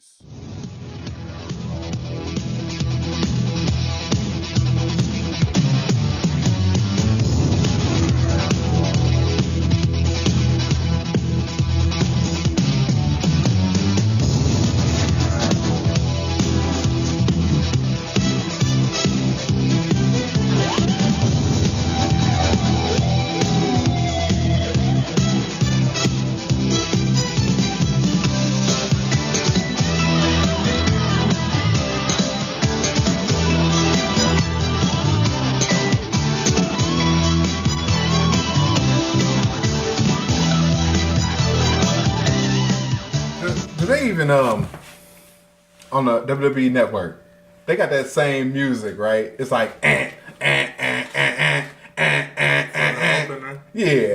Peace. Do they even on the WWE network? They got that same music, right? It's like yeah.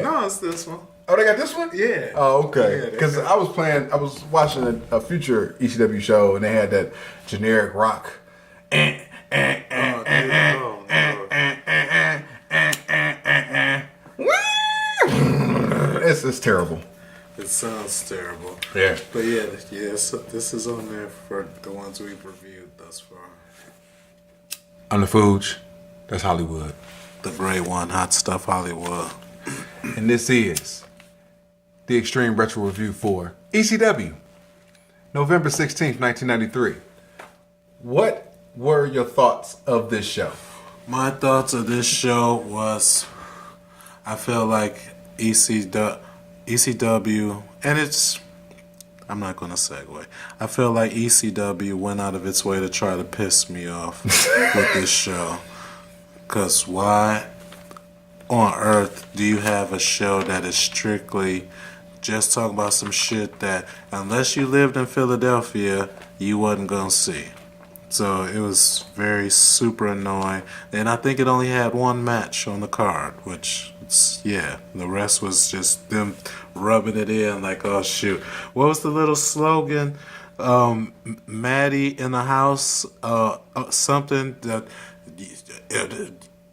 No, it's this one. Oh, they got this one? Yeah. Oh, okay. Yeah, Because I was watching a future ECW show and they had that generic rock. It's terrible. It sounds terrible. Yeah. But yeah, so this is on there for the ones we've reviewed thus far. On the Fuge, that's Hollywood. The great one, Hot Stuff Hollywood. And this is the Extreme Retro Review for ECW, November 16th, 1993. What were your thoughts of this show? My thoughts of this show was, I feel like ECW, and I'm not going to segue. I feel like ECW went out of its way to try to piss me off with this show. Because why on earth do you have a show that is strictly just talking about some shit that, unless you lived in Philadelphia, you wasn't going to see? So it was very super annoying. And I think it only had one match on the card, which, the rest was just them rubbing it in like, oh shoot. What was the little slogan? Maddie in the house, something that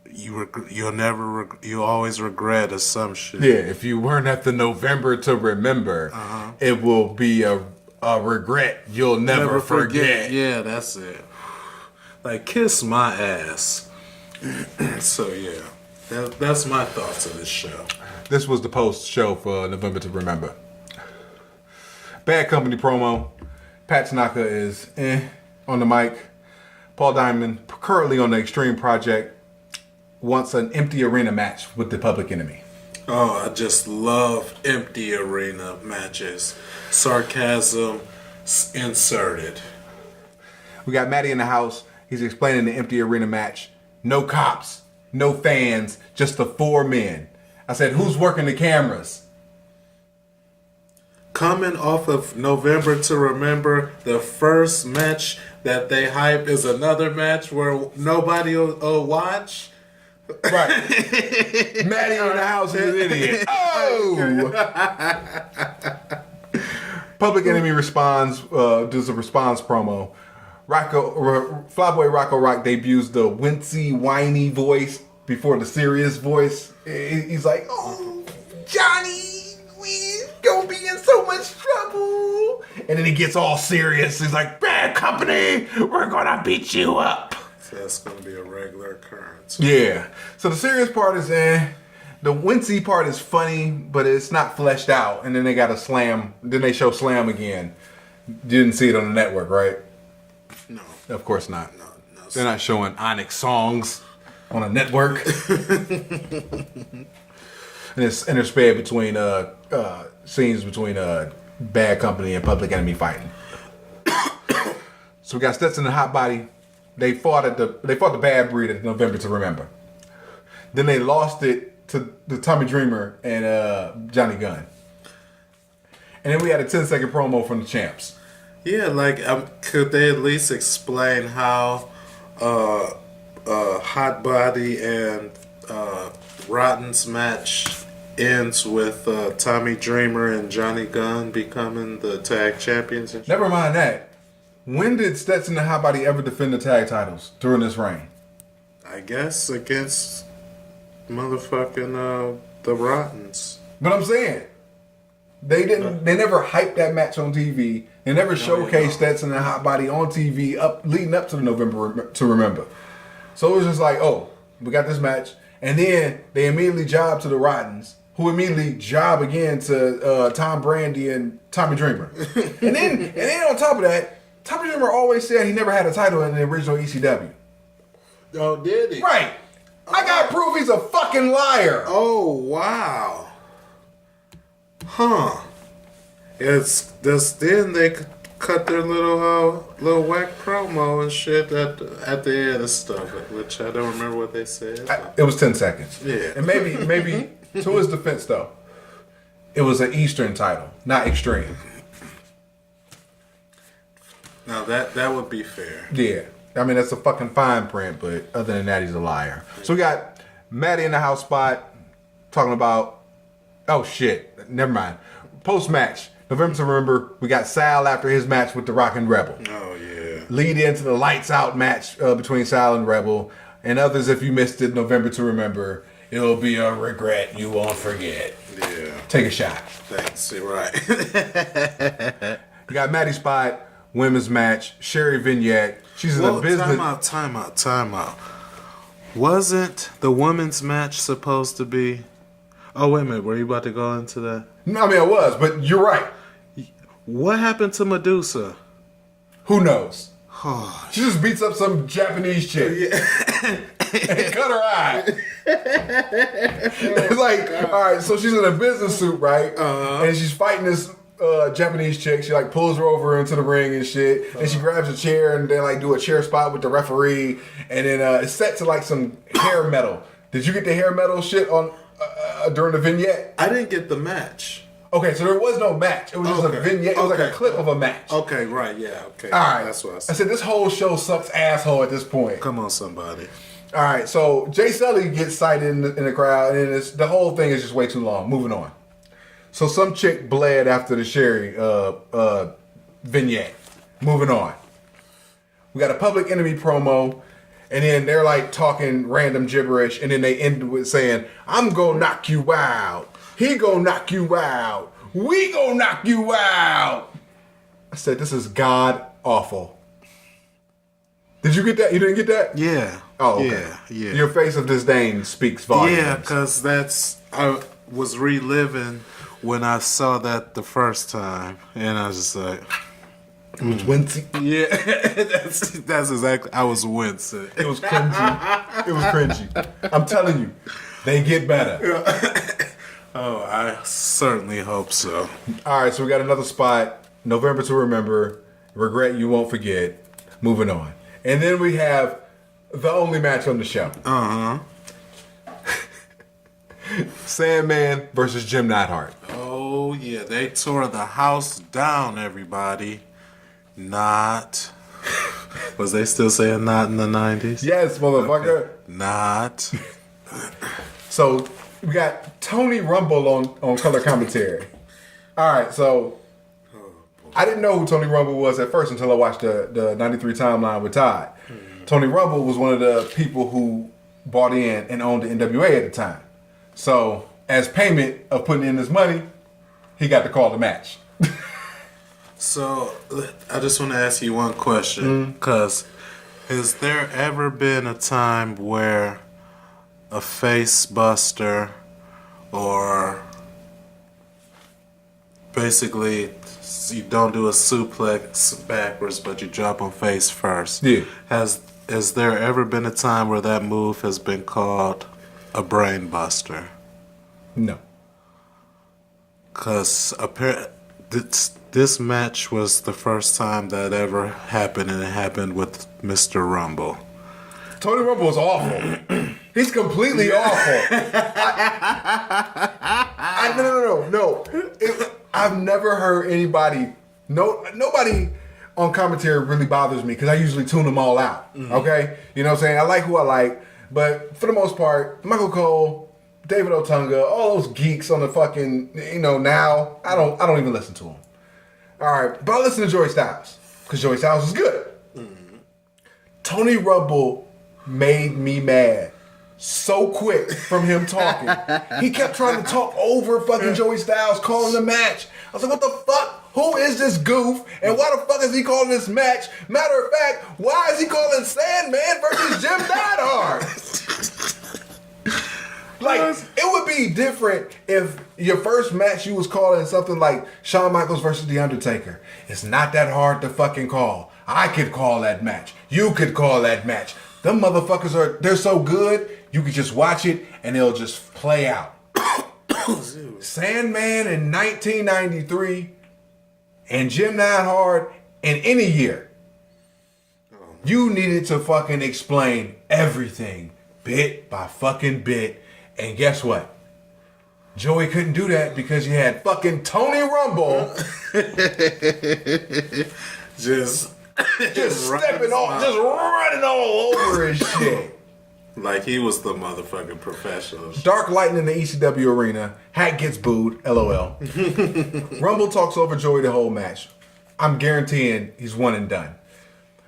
you'll always regret or some shit. Yeah, if you weren't at the November to remember, it will be a regret you'll never forget. Yeah, that's it. Like, kiss my ass. So yeah, that's my thoughts of this show. This was the post show for November to remember. Bad Company promo. Pat Tanaka is on the mic. Paul Diamond, currently on the Extreme Project, wants an empty arena match with the Public Enemy. Oh, I just love empty arena matches. Sarcasm inserted. We got Matty in the house. He's explaining the empty arena match. No cops, no fans, just the four men. I said, who's working the cameras? Coming off of November to remember, the first match that they hype is another match where nobody will watch. Right. Matty in the house is an idiot. Oh! Public Enemy responds, does a response promo. Flyboy Rocco Rock debuts the wincy, whiny voice before the serious voice. He's like, oh, Johnny, we gonna be in so much trouble. And then he gets all serious. He's like, Bad Company, we're gonna beat you up. So that's gonna be a regular occurrence. Yeah. So the serious part is the wincy part is funny, but it's not fleshed out. And then they got a slam. Then they show slam again. You didn't see it on the network, right? No. Of course not. No. They're not showing Onyx songs on a network. And it's interspersed between scenes between Bad Company and Public Enemy fighting. So we got Stetson and Hot Body. They fought the Bad Breed at November to remember. Then they lost it to the Tommy Dreamer and Johnny Gunn. And then we had a 10-second promo from the champs. Yeah, like, could they at least explain how Hot Body and Rotten's match ends with Tommy Dreamer and Johnny Gunn becoming the tag champions? Never mind that. When did Stetson and Hot Body ever defend the tag titles during this reign? I guess against motherfucking the Rottens. But I'm saying, They never hyped that match on TV. They never showcased Stetson and Hot Body on TV leading up to the November to Remember. So it was just like, oh, we got this match. And then they immediately job to the Rottens, who immediately job again to Tom Brandi and Tommy Dreamer. and then on top of that, Tommy Dreamer always said he never had a title in the original ECW. Oh, did he? Right. I got proof he's a fucking liar. Oh, wow. Huh. It's just then they cut their little whack promo and shit at the end of stuff, which I don't remember what they said. It was 10 seconds. Yeah. And maybe to his defense though, it was an Eastern title, not Extreme. Now that would be fair. Yeah. I mean, that's a fucking fine print, but other than that, he's a liar. So we got Maddie in the house spot talking about, oh shit, never mind. Post-match, November to Remember, we got Sal after his match with the Rockin' Rebel. Oh, yeah. Lead into the lights out match between Sal and Rebel. And others, if you missed it, November to Remember, it'll be a regret you won't forget. Yeah. Take a shot. Thanks. You're right. We got Maddie's spot, women's match, Sherry vignette. She's in the business. Time out. Wasn't the women's match supposed to be... Oh, wait a minute. Were you about to go into that? No, I mean, I was, but you're right. What happened to Medusa? Who knows? Oh, She just beats up some Japanese chick. And cut her eye. It's like, all right, so she's in a business suit, right? And she's fighting this Japanese chick. She like pulls her over into the ring and shit. And she grabs a chair and they like do a chair spot with the referee. And then it's set to like some hair metal. Did you get the hair metal shit on during the vignette? I didn't get the match. Okay, so there was no match. It was just a vignette. It was like a clip of a match. Okay, right, yeah, okay. All right. That's what I said. I said this whole show sucks asshole at this point. Come on, somebody. All right, so Jay Sully gets cited in the crowd, and the whole thing is just way too long. Moving on. So some chick bled after the Sherry vignette. Moving on. We got a Public Enemy promo, and then they're like talking random gibberish, and then they end with saying, "I'm gonna knock you out. He gonna knock you out. We gonna knock you out." I said, this is god awful. Did you get that? You didn't get that? Yeah. Oh, okay. Yeah. Your face of disdain speaks volumes. Yeah, because I was reliving when I saw that the first time, and I was just like... It was wincing. Yeah, that's exactly... I was wincing. It was cringy. It was cringy. I'm telling you, they get better. Oh, I certainly hope so. All right, so we got another spot. November to Remember. Regret you won't forget. Moving on. And then we have the only match on the show. Sandman versus Jim Neidhart. Oh, yeah. They tore the house down, everybody. Not. Was they still saying not in the 90s? Yes, motherfucker. Okay. Not. So we got Tony Rumble on color commentary. All right, so I didn't know who Tony Rumble was at first until I watched the 93 timeline with Todd. Tony Rumble was one of the people who bought in and owned the NWA at the time. So as payment of putting in his money, he got to call the match. So I just want to ask you one question, because has there ever been a time where a face buster or basically you don't do a suplex backwards but you drop on face first? Yeah. Has there ever been a time where that move has been called a brain buster? No. Because this match was the first time that ever happened, and it happened with Mr. Rumble. Tony Rumble is awful. He's completely awful. No. I've never heard anybody. Nobody on commentary really bothers me because I usually tune them all out. Okay, you know what I'm saying? I like who I like, but for the most part, Michael Cole, David Otunga, all those geeks on the fucking now I don't even listen to them. All right, but I listen to Joey Styles because Joey Styles is good. Tony Rumble made me mad so quick from him talking. He kept trying to talk over fucking Joey Styles calling the match. I was like, what the fuck? Who is this goof? And why the fuck is he calling this match? Matter of fact, why is he calling Sandman versus Jim Neidhart? Like, it would be different if your first match you was calling something like Shawn Michaels versus The Undertaker. It's not that hard to fucking call. I could call that match. You could call that match. Them motherfuckers they're so good, you could just watch it and it'll just play out. Sandman in 1993 and Jim Neidhart in any year. You needed to fucking explain everything bit by fucking bit. And guess what? Joey couldn't do that because you had fucking Tony Rumble just stepping off, just running all over his shit. Like he was the motherfucking professional. Dark lighting in the ECW arena. Hack gets booed. LOL. Rumble talks over Joey the whole match. I'm guaranteeing he's one and done.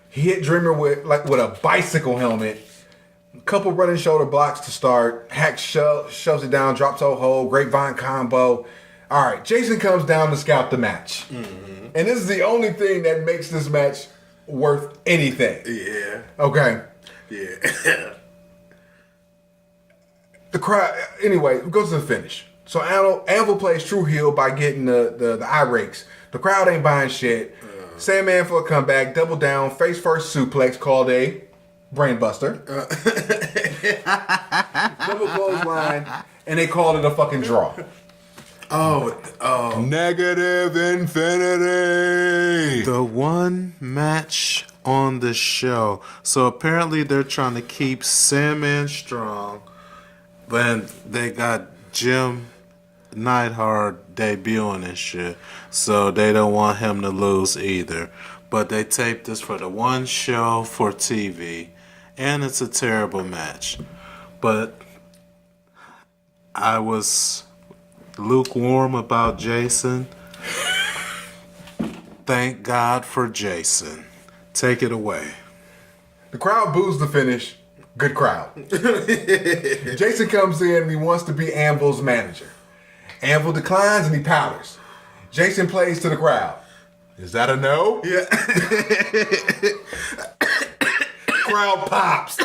He hit Dreamer with a bicycle helmet. Couple running shoulder blocks to start. Hack shoves it down, drop toe hold, grapevine combo. All right, Jason comes down to scout the match. Mm-hmm. And this is the only thing that makes this match worth anything. Yeah. Okay. Yeah. The crowd, anyway, it goes to the finish. So Anvil plays true heel by getting the eye rakes. The crowd ain't buying shit. Sandman for a comeback, double down, face first suplex called a brainbuster. Double clothesline, and they called it a fucking draw. Oh. Negative infinity. The one match on the show. So apparently they're trying to keep Sandman strong. But they got Jim Neidhart debuting and shit. So they don't want him to lose either. But they taped this for the one show for TV. And it's a terrible match. But I was lukewarm about Jason. Thank God for Jason. Take it away. The crowd boos the finish. Good crowd. Jason comes in and he wants to be Anvil's manager. Anvil declines and he powders. Jason plays to the crowd. Is that a no? Yeah. Crowd pops.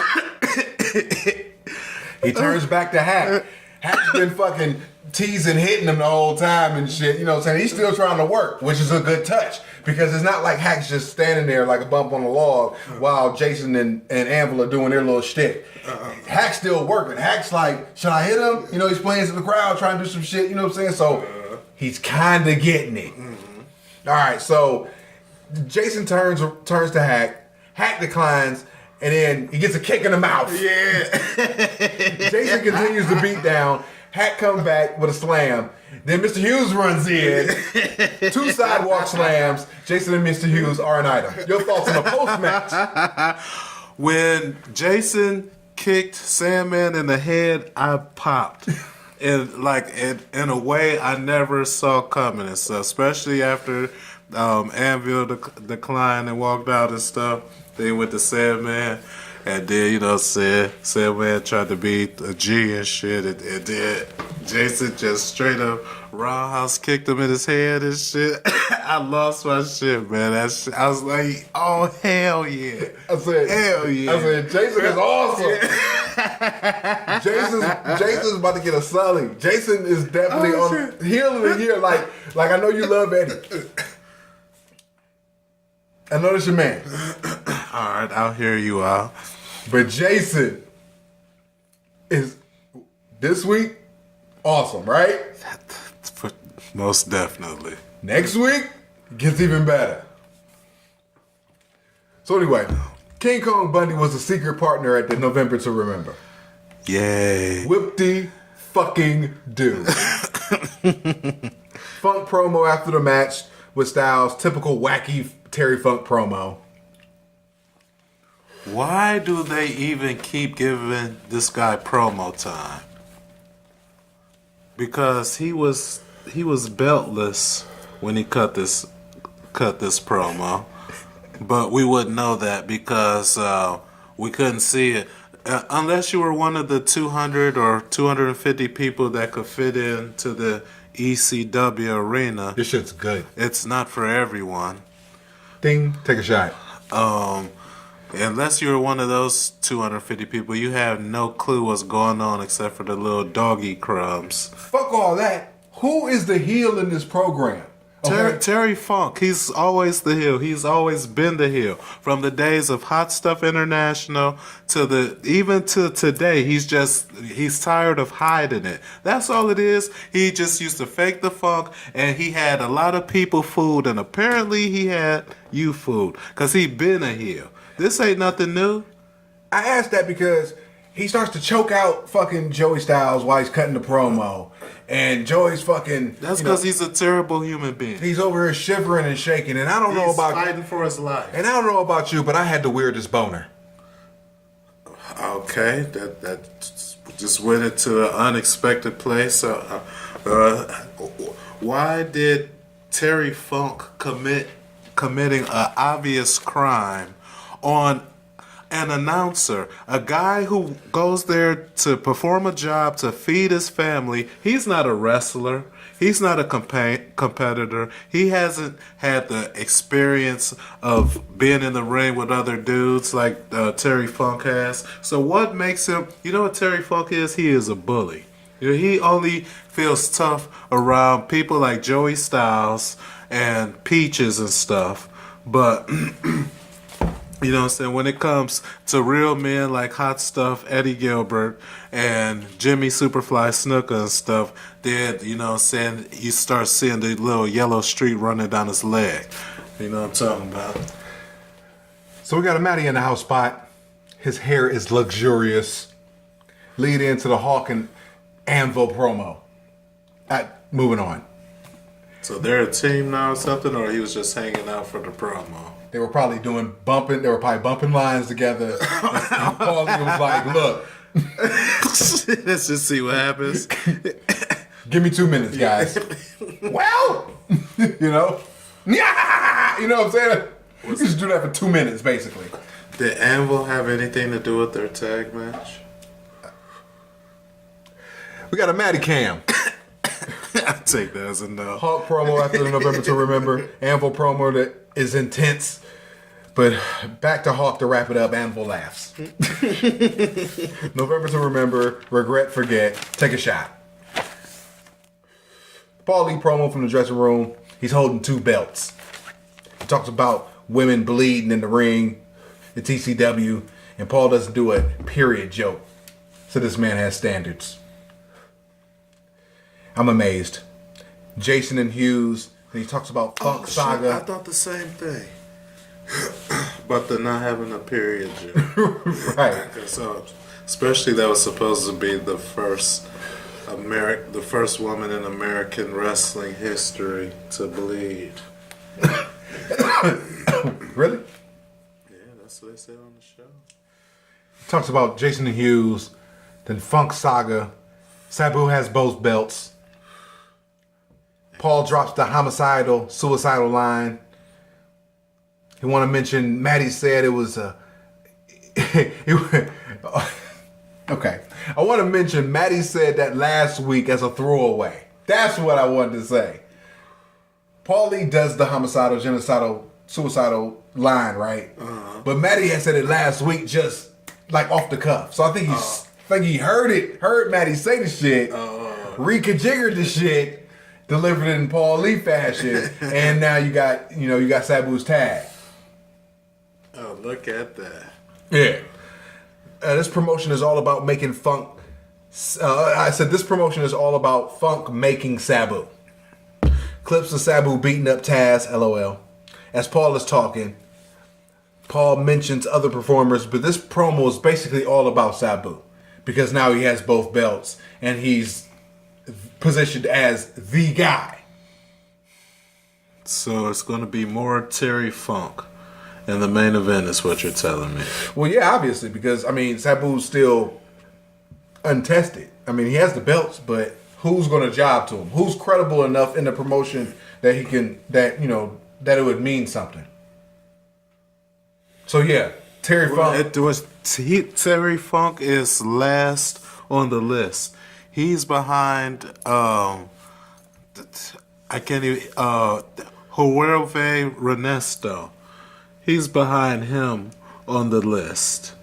He turns back to Hack. Hack's been fucking teasing, hitting him the whole time and shit. You know what I'm saying? He's still trying to work, which is a good touch. Because it's not like Hack's just standing there like a bump on the log while Jason and Anvil are doing their little shtick. Hack's still working. Hack's like, should I hit him? You know, he's playing to the crowd, trying to do some shit. You know what I'm saying? So he's kind of getting it. All right, so Jason turns to Hack. Hack declines. And then he gets a kick in the mouth. Yeah. Jason continues to beat down. Hack comes back with a slam. Then Mr. Hughes runs in. 2 sidewalk slams. Jason and Mr. Hughes are an item. Your thoughts on the post-match? When Jason kicked Sandman in the head, I popped. In a way I never saw coming and stuff. Especially after Anvil declined and walked out and stuff. Then went to Sandman, and then, you know what I'm saying, Sandman tried to beat a G and shit, and then Jason just straight up roundhouse kicked him in his head and shit. I lost my shit, man. That shit, I was like, oh, hell yeah. I said, hell yeah. I said, Jason is awesome. Jason's about to get a Sully. Jason is definitely on heel of the year. Like I know you love Eddie. I know that's your man. All right, I'll hear you out. But Jason is, this week, awesome, right? Most definitely. Next week, gets even better. So anyway, King Kong Bundy was a secret partner at the November to Remember. Yay. Whip-de fucking do. Funk promo after the match with Styles, typical wacky Terry Funk promo. Why do they even keep giving this guy promo time? Because he was beltless when he cut this promo, but we wouldn't know that because we couldn't see it. Unless you were one of the 200 or 250 people that could fit into the ECW arena, This shit's good. it's not for everyone. Ding, take a shot. Unless you're one of those 250 people, you have no clue what's going on except for the little doggy crumbs. Fuck all that. Who is the heel in this program? Okay. Terry Funk, he's always the heel. He's always been the heel. From the days of Hot Stuff International to even to today, he's tired of hiding it. That's all it is. He just used to fake the funk, and he had a lot of people fooled, and apparently he had you fooled, because he been a heel. This ain't nothing new. I asked that because he starts to choke out fucking Joey Styles while he's cutting the promo. And Joey's fucking... That's because he's a terrible human being. He's over here shivering and shaking. And I don't know about... He's fighting for his life. And I don't know about you, but I had the weirdest boner. Okay, that just went into an unexpected place. Why did Terry Funk committing an obvious crime on an announcer, a guy who goes there to perform a job to feed his family? He's not a wrestler. He's not a competitor. He hasn't had the experience of being in the ring with other dudes like Terry Funk has. So what makes him... You know what Terry Funk is? He is a bully. He only feels tough around people like Joey Styles and Peaches and stuff. But... You know what I'm saying? When it comes to real men like Hot Stuff, Eddie Gilbert, and Jimmy Superfly Snuka and stuff, then, you know what I'm saying, you start seeing the little yellow streak running down his leg. You know what I'm talking about? So we got a Matty in the house spot. His hair is luxurious. Lead into the Hawk and Anvil promo. Moving on. So they're a team now or something, or he was just hanging out for the promo? They were probably bumping lines together. And Paulie was like, look. Let's just see what happens. Give me 2 minutes, guys. Well, you know? Yeah! You know what I'm saying? You just do that for 2 minutes, basically. Did Anvil have anything to do with their tag match? We got a Matty Cam. I take that as a no. Hawk promo after the November to Remember. Anvil promo that is intense. But back to Hawk to wrap it up. Anvil laughs. November to Remember. Regret, forget. Take a shot. Paul Lee promo from the dressing room. He's holding 2 belts. He talks about women bleeding in the ring. It's ECW. And Paul doesn't do a period joke. So this man has standards. I'm amazed. Jason and Hughes, and he talks about Funk Saga. Shit, I thought the same thing. But they're not having a period joke. Right. So, especially that was supposed to be the first woman in American wrestling history to bleed. Really? Yeah, that's what they said on the show. He talks about Jason and Hughes, then Funk Saga. Sabu has both belts. Paul drops the suicidal line. He want to mention, Matty said it was okay. I want to mention, Matty said that last week as a throwaway. That's what I wanted to say. Paulie does the homicidal, genocidal, suicidal line, right? Uh-huh. But Matty had said it last week just like off the cuff. So I think he heard Matty say the shit, reconfigured the shit, delivered it in Paul Lee fashion, and now you got Sabu's tag. Oh, look at that. Yeah. This promotion is all about making Funk. I said this promotion is all about Funk making Sabu. Clips of Sabu beating up Taz, LOL. As Paul is talking, Paul mentions other performers, but this promo is basically all about Sabu. Because now he has both belts, and he's positioned as the guy. So it's going to be more Terry Funk in the main event is what you're telling me. Well, yeah, obviously, because, Sabu's still untested. He has the belts, but who's going to job to him? Who's credible enough in the promotion that he can, that it would mean something? So, yeah, Terry Funk. Terry Funk is last on the list. He's behind I can't even Huerve Renesto. He's behind him on the list.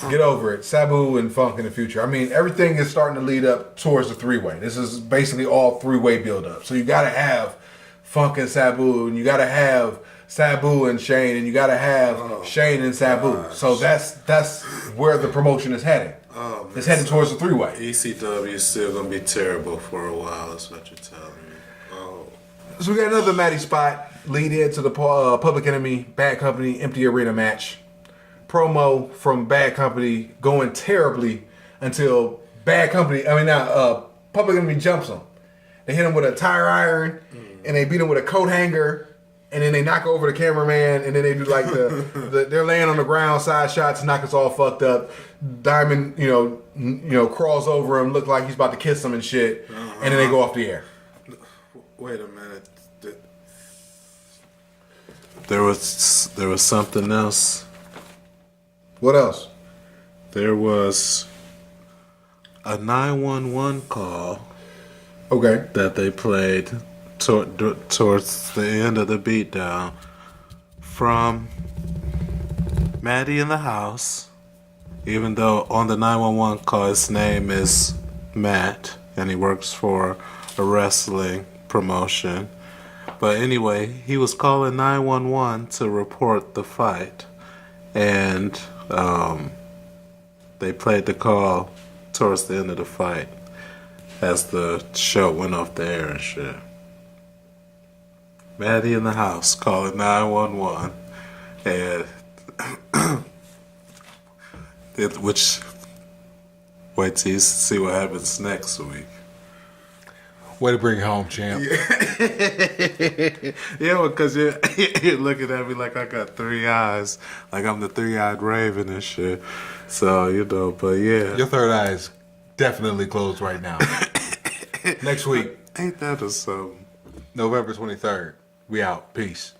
Get over it. Sabu and Funk in the future. I mean, everything is starting to lead up towards the three-way. This is basically all three-way build-up. So you got to have Funk and Sabu, and you got to have Sabu and Shane, and you got to have Shane and Sabu. Gosh. So that's where the promotion is heading. It's heading towards the three-way. ECW is still going to be terrible for a while, is what you're telling me. So we got another Matty spot lead into the Public Enemy, Bad Company, Empty Arena match. Promo from Bad Company going terribly until Public Enemy jumps him. They hit him with a tire iron, and they beat him with a coat hanger, and then they knock over the cameraman, and then they do like they're laying on the ground, side shots, knock us all fucked up. Diamond, crawls over him, look like he's about to kiss him and shit, and then they go off the air. Wait a minute. There was something else. What else? There was a 911 call. Okay. That they played towards the end of the beatdown from Maddie in the house. Even though on the 911 call his name is Matt and he works for a wrestling promotion. But anyway, he was calling 911 to report the fight. And they played the call towards the end of the fight as the show went off the air and shit. Maddie in the house calling 911. And wait till you see what happens next week. Way to bring it home, champ. Yeah, because you're looking at me like I got three eyes. Like I'm the three-eyed raven and shit. So, but yeah. Your third eye is definitely closed right now. Next week. Ain't that or something? November 23rd. We out. Peace.